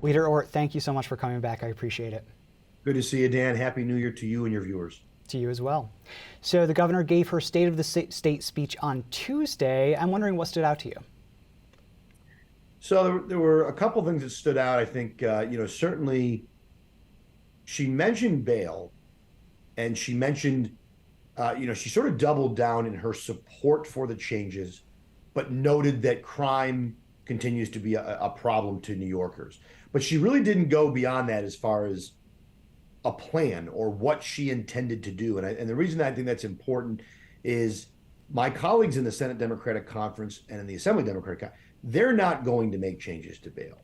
Leader Ortt, thank you so much for coming back. I appreciate it. Good to see you, Dan. Happy New Year to you and your viewers. To you as well. So the governor gave her State of the State speech on Tuesday. I'm wondering what stood out to you. So there were a couple things that stood out. I think, certainly she mentioned bail and she mentioned, she sort of doubled down in her support for the changes, but noted that crime continues to be a problem to New Yorkers. But she really didn't go beyond that as far as a plan or what she intended to do. And the reason I think that's important is my colleagues in the Senate Democratic Conference and in the Assembly Democratic Conference, they're not going to make changes to bail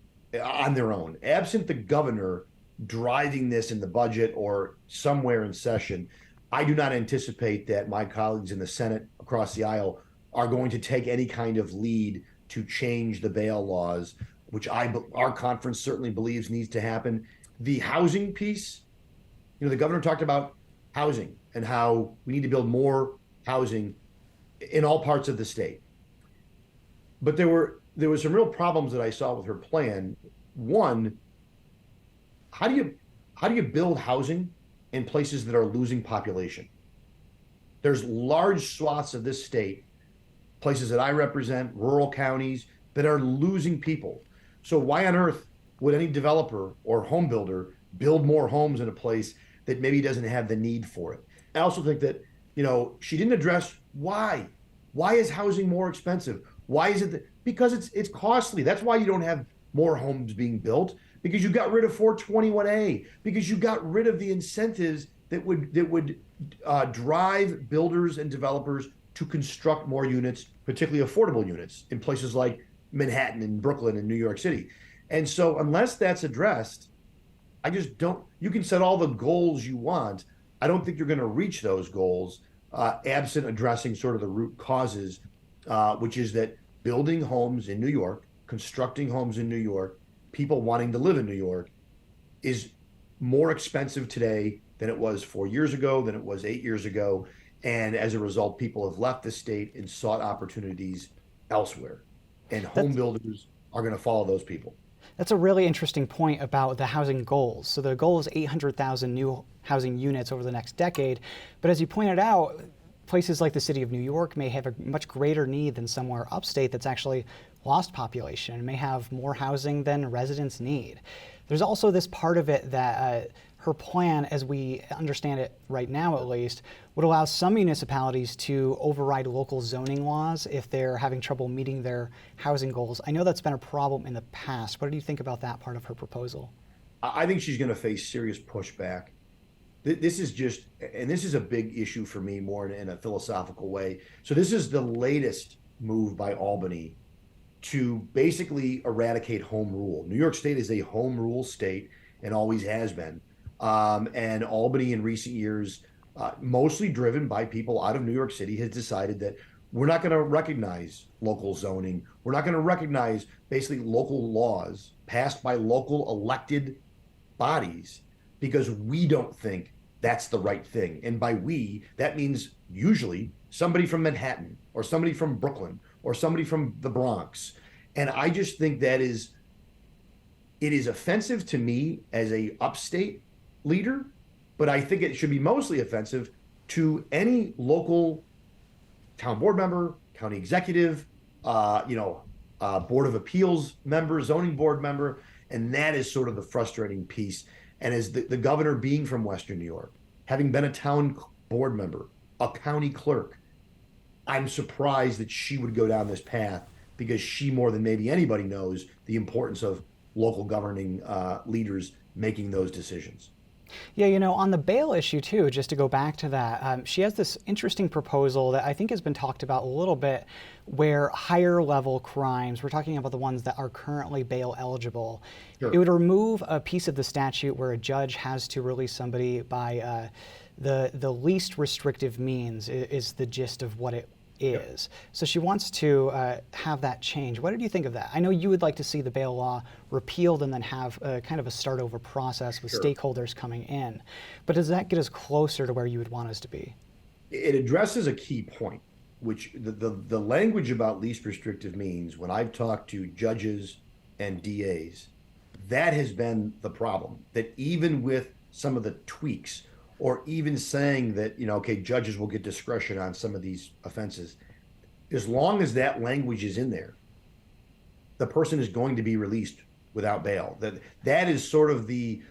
on their own. Absent the governor driving this in the budget or somewhere in session, I do not anticipate that my colleagues in the Senate across the aisle are going to take any kind of lead to change the bail laws, which our conference certainly believes needs to happen. The housing piece, the governor talked about housing and how we need to build more housing in all parts of the state. But there were some real problems that I saw with her plan. One, how do you build housing in places that are losing population? There's large swaths of this state, places that I represent, rural counties, that are losing people. So why on earth would any developer or home builder build more homes in a place that maybe doesn't have the need for it? I also think that, she didn't address why. Why is housing more expensive? Why is it because it's costly. That's why you don't have more homes being built, because you got rid of 421A, because you got rid of the incentives that would drive builders and developers to construct more units, particularly affordable units in places like Manhattan and Brooklyn and New York City. And so unless that's addressed, I just don't, you can set all the goals you want. I don't think you're going to reach those goals absent addressing sort of the root causes, which is that building homes in New York, constructing homes in New York, people wanting to live in New York is more expensive today than it was 4 years ago, than it was 8 years ago. And as a result, people have left the state and sought opportunities elsewhere. And home builders are going to follow those people. That's a really interesting point about the housing goals. So the goal is 800,000 new housing units over the next decade. But as you pointed out, places like the city of New York may have a much greater need than somewhere upstate that's actually lost population and may have more housing than residents need. There's also this part of it that her plan, as we understand it right now at least, would allow some municipalities to override local zoning laws if they're having trouble meeting their housing goals. I know that's been a problem in the past. What do you think about that part of her proposal? I think she's going to face serious pushback. This is just, and this is a big issue for me more in a philosophical way. So this is the latest move by Albany to basically eradicate home rule. New York State is a home rule state and always has been. And Albany in recent years, mostly driven by people out of New York City, has decided that we're not going to recognize local zoning. We're not going to recognize basically local laws passed by local elected bodies because we don't think that's the right thing. And by we, that means usually somebody from Manhattan or somebody from Brooklyn or somebody from the Bronx. And I just think it is offensive to me as a upstate leader, but I think it should be mostly offensive to any local town board member, county executive, board of appeals member, zoning board member. And that is sort of the frustrating piece. And as the governor being from Western New York, having been a town board member, a county clerk, I'm surprised that she would go down this path because she, more than maybe anybody, knows the importance of local governing leaders making those decisions. Yeah, on the bail issue too, just to go back to that, she has this interesting proposal that I think has been talked about a little bit where higher level crimes, we're talking about the ones that are currently bail eligible, Sure. It would remove a piece of the statute where a judge has to release somebody by the least restrictive means is the gist of what it is. So she wants to have that change. What did you think of that? I know you would like to see the bail law repealed and then have kind of a start over process with Sure. stakeholders coming in. But does that get us closer to where you would want us to be? It addresses a key point, which the language about least restrictive means, when I've talked to judges and DAs, that has been the problem, that even with some of the tweaks, or even saying that, okay, judges will get discretion on some of these offenses, as long as that language is in there, the person is going to be released without bail. That is sort of the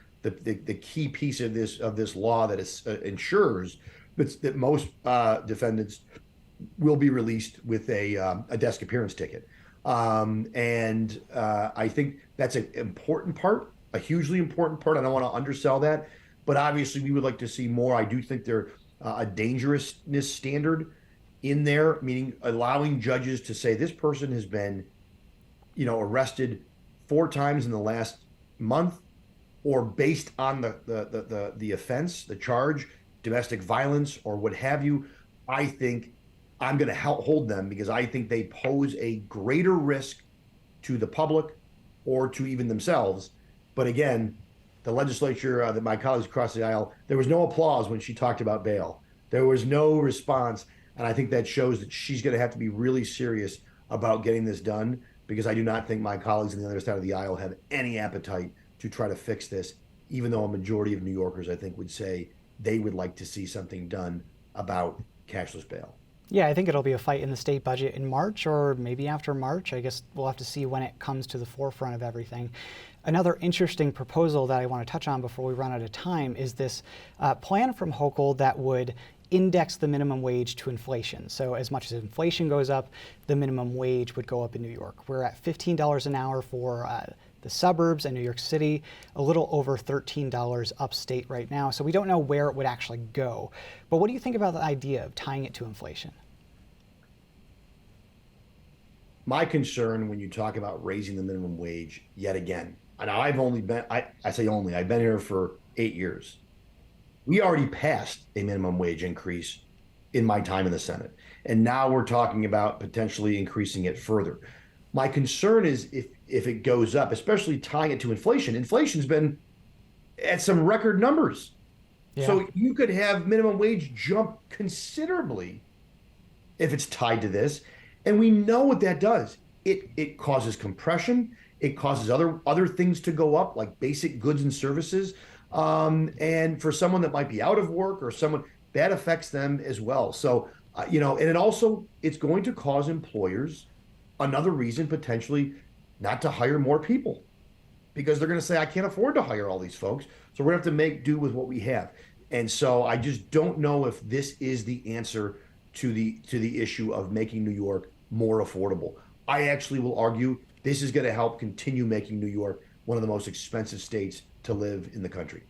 key piece of this law that ensures that most defendants will be released with a desk appearance ticket. I think that's an important part, a hugely important part. I don't want to undersell that, but obviously we would like to see more. I do think there a dangerousness standard in there, meaning allowing judges to say this person has been, arrested 4 times in the last month, or based on the offense, the charge, domestic violence or what have you. I think I'm going to hold them because I think they pose a greater risk to the public or to even themselves. But again, the legislature, that my colleagues across the aisle, there was no applause when she talked about bail. There was no response. And I think that shows that she's going to have to be really serious about getting this done, because I do not think my colleagues on the other side of the aisle have any appetite to try to fix this, even though a majority of New Yorkers, I think, would say they would like to see something done about cashless bail. Yeah, I think it'll be a fight in the state budget in March, or maybe after March. I guess we'll have to see when it comes to the forefront of everything. Another interesting proposal that I want to touch on before we run out of time is this plan from Hochul that would index the minimum wage to inflation. So as much as inflation goes up, the minimum wage would go up in New York. We're at $15 an hour for the suburbs and New York City, a little over $13 upstate right now. So we don't know where it would actually go. But what do you think about the idea of tying it to inflation? My concern when you talk about raising the minimum wage yet again, and I've only been, I say only, I've been here for 8 years. We already passed a minimum wage increase in my time in the Senate. And now we're talking about potentially increasing it further. My concern is if it goes up, especially tying it to inflation. Inflation's been at some record numbers. Yeah. So you could have minimum wage jump considerably if it's tied to this. And we know what that does. It causes compression. It causes other things to go up, like basic goods and services. And for someone that might be out of work or someone, that affects them as well. So, and it's going to cause employers another reason potentially not to hire more people, because they're going to say, I can't afford to hire all these folks. So we're going to have to make do with what we have. And so I just don't know if this is the answer to the issue of making New York more affordable. I actually will argue this is going to help continue making New York one of the most expensive states to live in the country.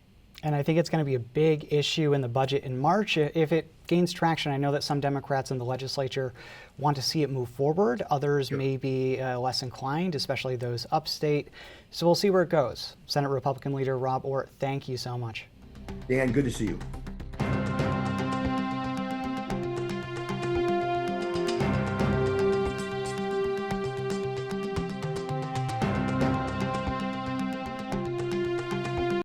And I think it's going to be a big issue in the budget in March if it gains traction. I know that some Democrats in the legislature want to see it move forward. Others may be less inclined, especially those upstate. So we'll see where it goes. Senate Republican Leader Rob Ortt, thank you so much. Dan, good to see you.